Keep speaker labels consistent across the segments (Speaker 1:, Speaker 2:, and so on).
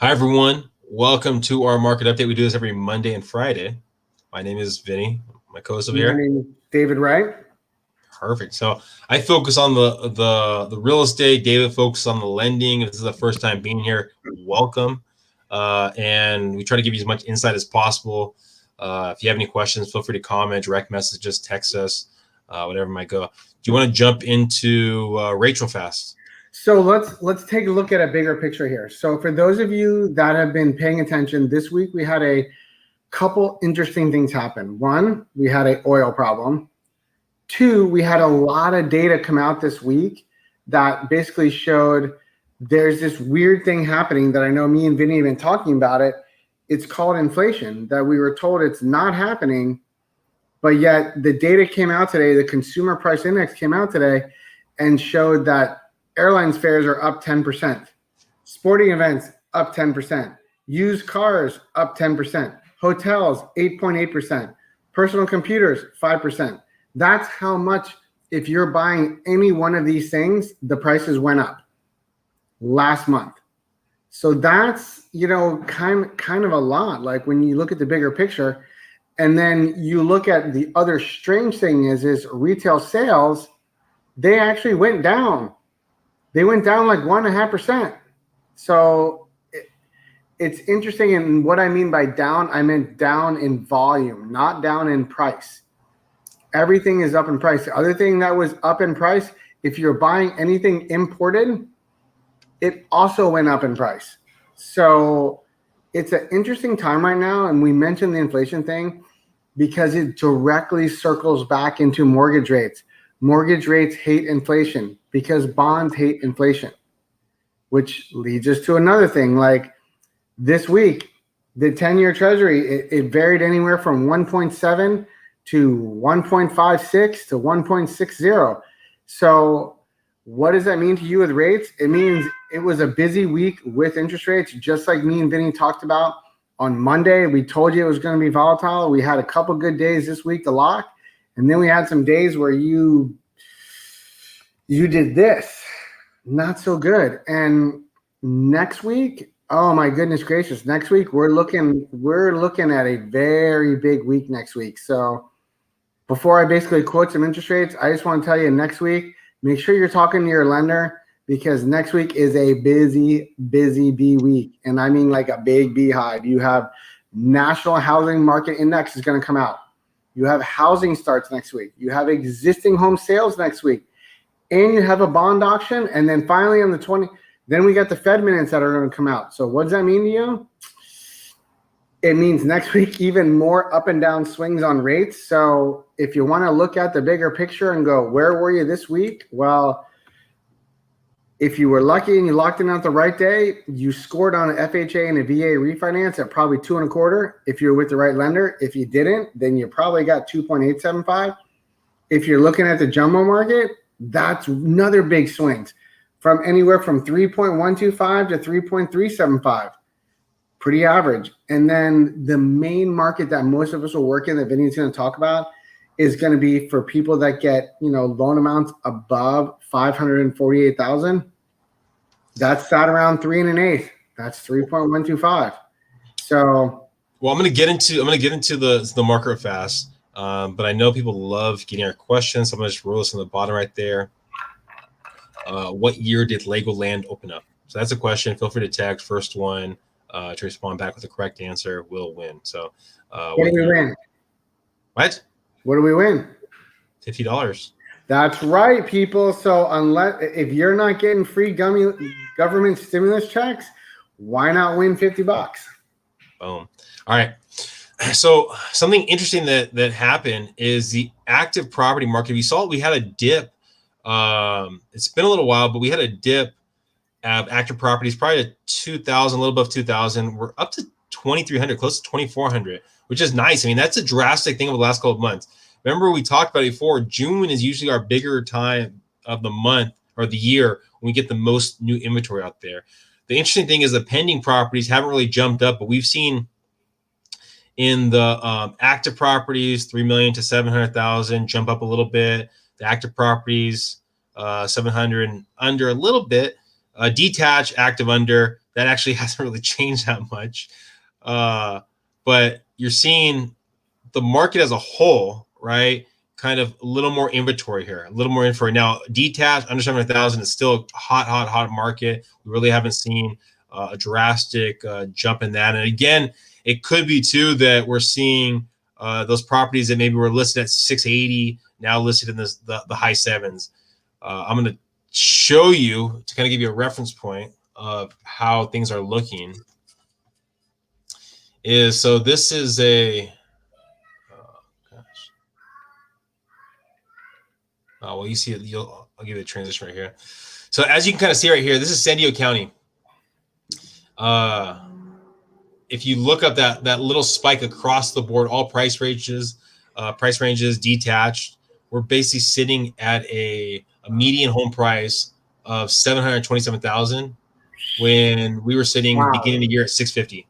Speaker 1: Hi, everyone. Welcome to our market update. We do this every Monday and Friday. My name is Vinnie, my co-host over here.
Speaker 2: My name is David Wright.
Speaker 1: Perfect. So I focus on the real estate. David focuses on the lending. If this is the first time being here, welcome. And we try to give you as much insight as possible. If you have any questions, feel free to comment, direct message, just text us, whatever might go. Do you want to jump into Rachel fast?
Speaker 2: So let's take a look at a bigger picture here. So for those of you that have been paying attention, this week we had a couple interesting things happen. One, we had an oil problem. Two, we had a lot of data come out this week that basically showed there's this weird thing happening that I know me and Vinnie have been talking about it. It's called inflation, that we were told it's not happening, but yet the data came out today, the consumer price index came out today and showed that airlines fares are up 10%, sporting events up 10%, used cars up 10%, hotels 8.8%, personal computers 5%. That's how much, if you're buying any one of these things, the prices went up last month. So that's, kind of a lot. Like when you look at the bigger picture, and then you look at the other strange thing is retail sales, they actually went down. They went down like 1.5%. So it's interesting. And what I mean by down, I meant down in volume, not down in price. Everything is up in price. The other thing that was up in price, if you're buying anything imported, it also went up in price. So it's an interesting time right now. And we mentioned the inflation thing because it directly circles back into mortgage rates. Mortgage rates hate inflation because bonds hate inflation, which leads us to another thing. Like this week, the 10-year treasury, it varied anywhere from 1.7 to 1.56 to 1.60. So what does that mean to you with rates? It means it was a busy week with interest rates, just like me and Vinnie talked about on Monday. We told you it was going to be volatile. We had a couple good days this week to lock. And then we had some days where you did this, not so good. And next week, oh my goodness gracious, next week we're looking at a very big week next week. So before I basically quote some interest rates, I just want to tell you next week, make sure you're talking to your lender because next week is a busy B week. And I mean like a big beehive. You have National Housing Market Index is going to come out. You have housing starts next week. You have existing home sales next week. And you have a bond auction. And then finally on the 20th, then we got the Fed minutes that are going to come out. So what does that mean to you? It means next week even more up and down swings on rates. So if you want to look at the bigger picture and go, where were you this week? Well, if you were lucky and you locked in on the right day, you scored on an FHA and a VA refinance at probably 2.25. If you're with the right lender, if you didn't, then you probably got 2.875. If you're looking at the jumbo market, that's another big swings from anywhere from 3.125 to 3.375. Pretty average. And then the main market that most of us will work in that Vinny's going to talk about is going to be for people that get, loan amounts above $548,000. That's sat around 3 1/8. That's 3.125. So,
Speaker 1: well, I'm gonna get into the market fast, but I know people love getting our questions. So I'm gonna just roll this on the bottom right there. What year did Legoland open up? So that's a question. Feel free to text first one to respond back with the correct answer. Will win. So
Speaker 2: what do we win?
Speaker 1: What?
Speaker 2: What do we win?
Speaker 1: $50.
Speaker 2: That's right, people. So if you're not getting free government stimulus checks, why not win $50?
Speaker 1: Boom. All right. So something interesting that happened is the active property market. We saw we had a dip. It's been a little while, but we had a dip of active properties, probably at 2,000, a little above 2,000. We're up to 2,300, close to 2,400, which is nice. I mean, that's a drastic thing over the last couple of months. Remember, we talked about it before. June is usually our bigger time of the month or the year when we get the most new inventory out there. The interesting thing is the pending properties haven't really jumped up, but we've seen in the active properties, 3 million to 700,000 jump up a little bit. The active properties, 700 and under a little bit. Detached, active under that actually hasn't really changed that much. But you're seeing the market as a whole, right? Kind of a little more inventory here, a little more inventory. Now, detached under 700,000 is still a hot market. We really haven't seen a drastic jump in that. And again, it could be too that we're seeing those properties that maybe were listed at 680 now listed in the high sevens. I'm going to show you to kind of give you a reference point of how things are looking. So this is a well, you see it. I'll give you the transition right here. So as you can kind of see right here, this is San Diego County. If you look up that little spike across the board, all price ranges detached, we're basically sitting at a median home price of $727,000 when we were sitting beginning of the year at $650,000.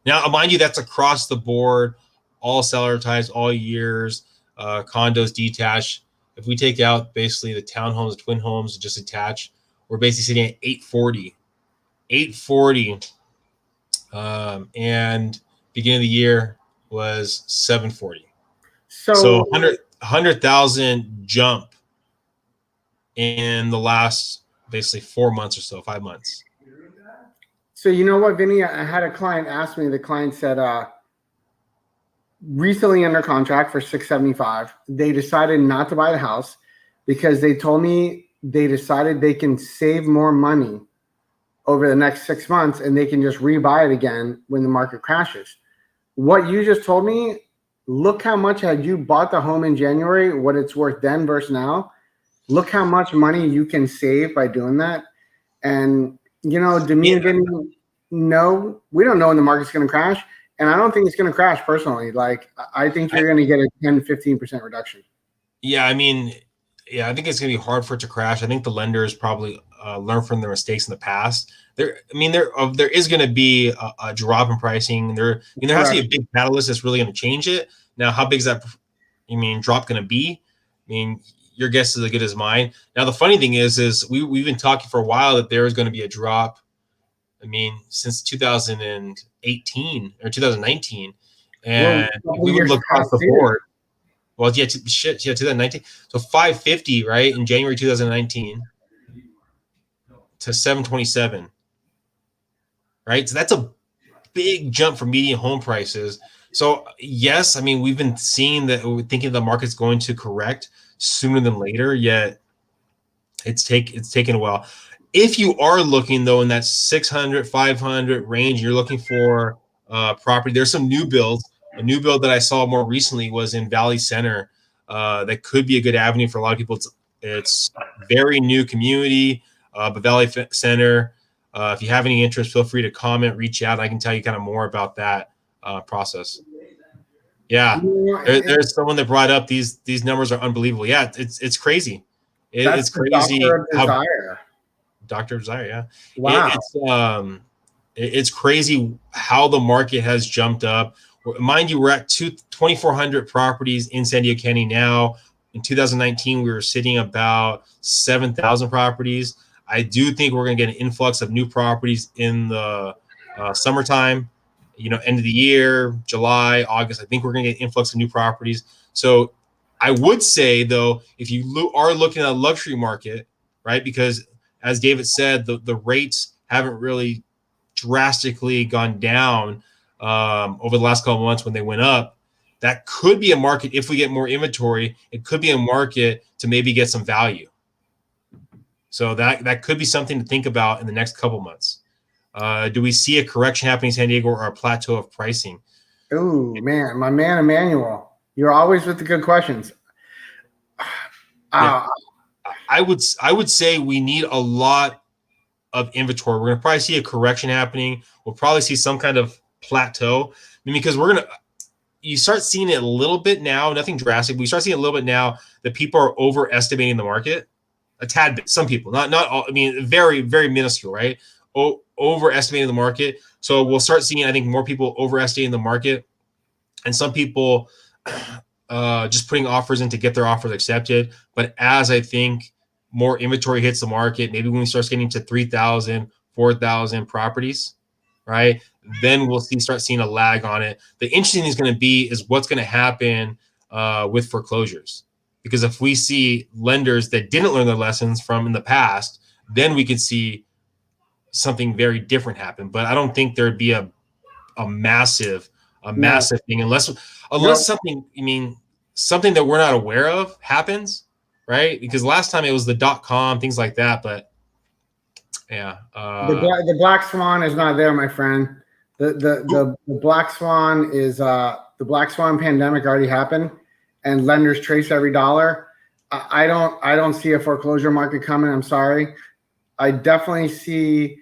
Speaker 1: Now, mind you, that's across the board, all seller types, all years, condos detached. If we take out basically the townhomes, twin homes, just attached, we're basically sitting at 840. And beginning of the year was 740. So 100,000 jump in the last basically 4 months or so, 5 months.
Speaker 2: So you know what, Vinny? I had a client ask me. The client said, recently under contract for 675. They decided not to buy the house because they told me they decided they can save more money over the next 6 months and they can just rebuy it again when the market crashes. What you just told me, look how much had you bought the home in January, what it's worth then versus now. Look how much money you can save by doing that. And you know, to me and Vinny, no, we don't know when the market's going to crash. And I don't think it's going to crash personally. Like, I think you're going to get a 10, 15% reduction.
Speaker 1: Yeah, I mean, I think it's going to be hard for it to crash. I think the lenders probably learn from their mistakes in the past. There is going to be a drop in pricing. There has to be a big catalyst that's really going to change it. Now, how big is that drop going to be? I mean, your guess is as good as mine. Now, the funny thing is we've been talking for a while that there is going to be a drop. I mean, since 2018 or 2019, and we would look across the board. Well, 2019. So 550, right, in January 2019 to 727, right? So that's a big jump for median home prices. So yes, I mean, we've been seeing that, we're thinking the market's going to correct sooner than later, yet it's taken a while. If you are looking though in that 600, 500 range, you're looking for property. There's some new builds. A new build that I saw more recently was in Valley Center. That could be a good avenue for a lot of people. It's very new community, but Valley Center. If you have any interest, feel free to comment, reach out. I can tell you kind of more about that process. Yeah, there's someone that brought up these numbers are unbelievable. Yeah, it's crazy. It's crazy. Dr. Desire, yeah.
Speaker 2: Wow.
Speaker 1: It's crazy how the market has jumped up. Mind you, we're at 2,400 properties in San Diego County now. In 2019, we were sitting about 7,000 properties. I do think we're going to get an influx of new properties in the summertime, end of the year, July, August. I think we're going to get an influx of new properties. So I would say, though, if you are looking at a luxury market, right, because as David said, the rates haven't really drastically gone down over the last couple of months when they went up. That could be a market if we get more inventory. It could be a market to maybe get some value. So that could be something to think about in the next couple of months. Do we see a correction happening in San Diego or a plateau of pricing?
Speaker 2: Oh, man, my man Emmanuel, you're always with the good questions.
Speaker 1: Yeah. I would say we need a lot of inventory. We're going to probably see a correction happening. We'll probably see some kind of plateau. Because you start seeing it a little bit now, nothing drastic, but you start seeing a little bit now that people are overestimating the market a tad bit. Some people, not all, very, very minuscule, right? Overestimating the market. So we'll start seeing, I think, more people overestimating the market and some people just putting offers in to get their offers accepted. But as I think more inventory hits the market, maybe when we start getting to 3,000, 4,000 properties, right? Then we'll start seeing a lag on it. The interesting thing is going to be is what's going to happen with foreclosures. Because if we see lenders that didn't learn their lessons from in the past, then we could see something very different happen. But I don't think there'd be a massive thing unless something, something that we're not aware of happens, right? Because last time it was the .com, things like that. But yeah,
Speaker 2: the black swan is not there, my friend. The black swan is the black swan pandemic already happened, and lenders trace every dollar. I don't see a foreclosure market coming. I'm sorry. I definitely see,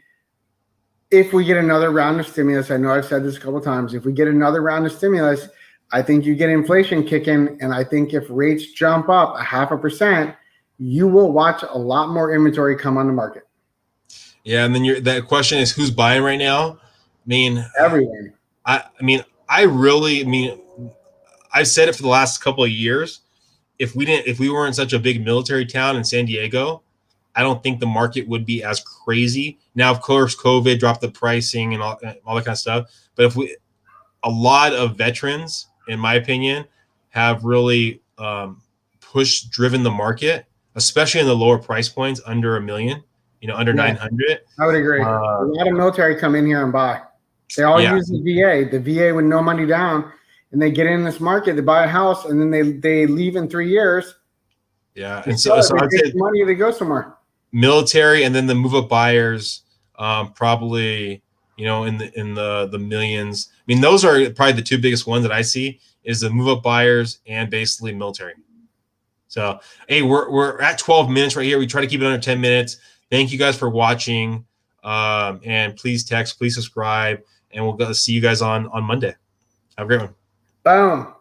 Speaker 2: if we get another round of stimulus, I know I've said this a couple of times, if we get another round of stimulus, I think you get inflation kicking, and I think if rates jump up 0.5%, you will watch a lot more inventory come on the market.
Speaker 1: Yeah, and then the question is who's buying right now?
Speaker 2: Everyone.
Speaker 1: I've said it for the last couple of years. If we weren't such a big military town in San Diego, I don't think the market would be as crazy. Now, of course, COVID dropped the pricing and all that kind of stuff. But a lot of veterans, in my opinion, have really driven the market, especially in the lower price points under $1 million, under 900.
Speaker 2: I would agree. A lot of military come in here and buy. They all use the VA with no money down, and they get in this market, they buy a house, and then they leave in 3 years.
Speaker 1: Yeah, and so I'd say
Speaker 2: money, they go somewhere.
Speaker 1: Military, and then the move-up buyers, probably in the millions. Those are probably the two biggest ones that I see is the move-up buyers and basically military. So hey, we're at 12 minutes right here. We try to keep it under 10 minutes. Thank you guys for watching, and please text, please subscribe, and we'll see you guys on Monday. Have a great one.
Speaker 2: Boom.